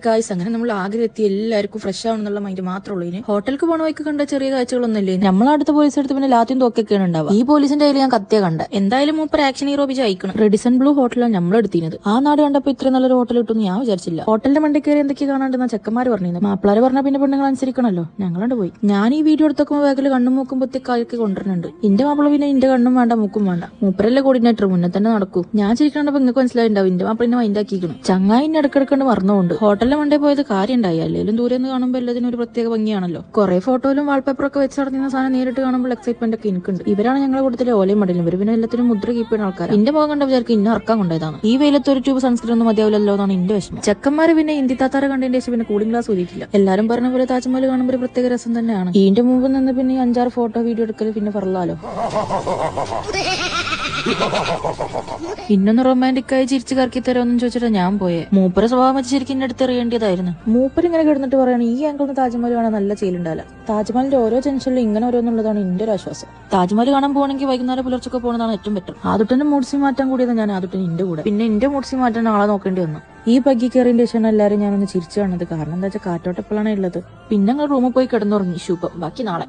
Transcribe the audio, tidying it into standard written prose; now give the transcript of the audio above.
കായ്സ് അങ്ങനെ നമ്മൾ ആഗ്രഹത്തി എല്ലാവർക്കും ഫ്രഷ് ആവണമെന്നുള്ള മൈൻഡ് മാത്രമേ ഉള്ളൂ. ഹോട്ടലിലേക്ക് പോണ വൈക്ക് കണ്ട ചെറിയ കാഴ്ചകളൊന്നുമില്ലേ. നമ്മളടുത്ത പോലീസ് എടുത്ത് പിന്നെ ലാത്തിയും തോക്കൊക്കെയാണ് ഉണ്ടാവുക. ഈ പോലീസിന്റെ കയ്യിൽ ഞാൻ കത്തിയ കണ്ട എന്തായാലും മൂപ്പർ ആക്ഷൻ ഹീറോ അയക്കണം. റെഡിസൺ ബ്ലൂ ഹോട്ടലാണ് നമ്മൾ എടുത്തിരുന്നത്. ആ നാട് കണ്ടപ്പോ ഇത്ര നല്ലൊരു ഹോട്ടൽ കിട്ടുമെന്ന് ഞാൻ വിചാരിച്ചില്ല. ഹോട്ടലിന്റെ മണ്ടേ കയറി എന്തൊക്കെ കാണാണ്ടെന്ന ചെക്കന്മാർ പറഞ്ഞിരുന്നു. മാപ്പിളാര് പറഞ്ഞ പിന്നെ പെണ്ണുങ്ങൾ അനുസരിക്കണല്ലോ. ഞങ്ങളോട് പോയി. ഞാൻ ഈ വീഡിയോ എടുത്തൊക്കെ ബാഗിൽ കണ്ണും മൂക്കും പൊത്തിക്കാലൊക്കെ കൊണ്ടുവരുന്നുണ്ട്. എന്റെ മാപ്പിള പിന്നെ എന്റെ കണ്ണും വേണ്ട മൂക്കും വേണ്ട. മൂപ്പരല്ലേ കോർഡിനേറ്റർ മുന്നേ തന്നെ നടക്കൂ. ഞാൻ ചിരിക്കണ്ടപ്പോ നിങ്ങൾക്ക് മനസ്സിലായിണ്ടാവും എന്റെ മാപ്പിളിനെ മൈൻഡാക്കിയിരിക്കണം. ചങ്ങായി എന്നെ ഇടക്കിടക്കൊണ്ട് മറന്നുകൊണ്ട് ഹോട്ടലിന്റെ മണ്ടേ പോയത് കാര്യം ഉണ്ടായി. അല്ലെങ്കിലും ദൂരെ നിന്ന് കാണുമ്പോൾ എല്ലാത്തിനും ഒരു പ്രത്യേക ഭംഗിയാണല്ലോ. കുറെ ഫോട്ടോയിലും വാൾപേപ്പറൊക്കെ വെച്ച് നടത്തുന്ന സാധനം നേരിട്ട് കാണുമ്പോൾ എക്സൈറ്റ്മെന്റ് ഒക്കെ എനിക്കുണ്ട്. ഇവരാണ് ഞങ്ങളുടെ കൂട്ടത്തിലെ ഓലയും മടലും. ഇവർ പിന്നെ എല്ലാത്തിനും മുദ്ര കീപ്പ് ചെയ്യുന്ന ആൾക്കാർ. എന്റെ മുഖം കണ്ട വിചാരിക്കും ഇന്നെ ഇറക്കാൻ കൊണ്ടതാണ്. ഈ വെയിലത്ത് ഒരു ട്യൂബ് സൺസ്ക്രീൻ ഒന്നും മതിയാവില്ലല്ലോ എന്നാണ് എന്റെ വിഷമം. ചെക്കന്മാര് പിന്നെ ഇന്ത്യ താത്താരെ കണ്ടതിന്റെ ശേഷം പിന്നെ കൂളിംഗ് ഗ്ലാസ് ഊരിയിട്ടില്ല. എല്ലാരും പറഞ്ഞ പോലെ താജ്മഹൽ കാണുമ്പോൾ ഒരു പ്രത്യേക രസം തന്നെയാണ്. ഇതിന്റെ മുമ്പ് നിന്ന് പിന്നെ 5-6 ഫോട്ടോ വീഡിയോ എടുക്കൽ പിന്നെ പറഞ്ഞാലോ. ഇന്നൊന്ന് റൊമാൻറ്റിക് ആയി ചിരിച്ചു കറക്കി തരുമെന്നും ചോദിച്ചിട്ട് ഞാൻ പോയേ. മൂപ്പര സ്വഭാവം വെച്ച് ശരിക്കും എന്റെ അടുത്ത് എറിയേണ്ടതായിരുന്നു. മൂപ്പർ ഇങ്ങനെ കിടന്നിട്ട് പറയാണ് ഈ ആംഗിളിന് താജ്മഹൽ കാണാൻ നല്ല ചെയ്യലുണ്ടാവില്ല. താജ്മഹലിന്റെ ഓരോ ജംഗ്ഷനിലും ഇങ്ങനെ ഓരോന്നുള്ളതാണ് എന്റെ ഒരു ആശ്വാസം. താജ്മഹൽ കാണാൻ പോകണമെങ്കിൽ വൈകുന്നേരം പുലർച്ചൊക്കെ പോകുന്നതാണ് ഏറ്റവും ബെറ്റർ. ആദ്യത്തെ മൂഡ്സി മാറ്റാൻ കൂടിയത് ഞാൻ ആദ്യത്തെ എന്റെ കൂടെ. പിന്നെ എന്റെ മൂഡ്സി മാറ്റാൻ ആളെ നോക്കേണ്ടി വന്നു. ഈ ബഗ്ഗി കയറിന്റെ ശേഷം എല്ലാവരും ഞാനൊന്ന് ചിരിച്ചു കാണുന്നത്. കാരണം എന്താ വെച്ചാൽ കാറ്റോട്ട് എപ്പോഴാണ് ഉള്ളത്. പിന്നെ ഞങ്ങൾ റൂമിൽ പോയി കിടന്നുറങ്ങി. ശുഭം. ബാക്കി നാളെ.